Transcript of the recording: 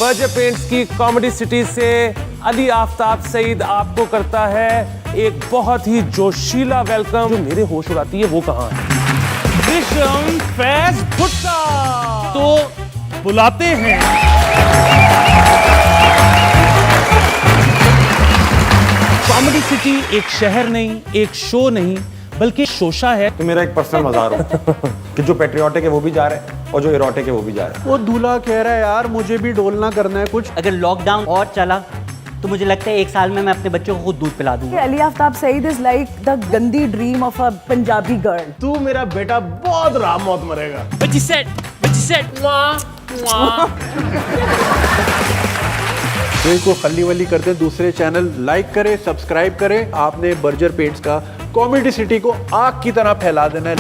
Berger paints की comedy city से अली आफ्ताब सईद आपको करता है एक बहुत ही जोशीला वेलकम। जो मेरे होश उड़ाती है वो कहाँ है? विशम फैज भुट्टा तो बुलाते हैं। कॉमेडी सिटी एक शहर नहीं, एक शो नहीं, बल्कि शोशा है। तो मेरा एक पर्सनल मजाक हो कि जो पेट्रियाटिक है वो भी जा रहे हैं और जो इरोटिक है वो भी जा रहे हैं। वो दूल्हा कह रहा है यार मुझे भी डोलना करना है कुछ। अगर लॉकडाउन और चला तो मुझे लगता है 1 साल में मैं अपने बच्चों को खुद दूध पिला दूंगा। Ali Aftab Saeed is like the गंदी dream of a Punjabi girl. तू मेरा बेटा बहुत राम मौत मरेगा। तो इनको खल्ली वली करते हैं। दूसरे चैनल लाइक करें, सब्सक्राइब करें। आपने बर्जर पेंट्स का कॉमेडी सिटी को आग की तरह फैला देना है।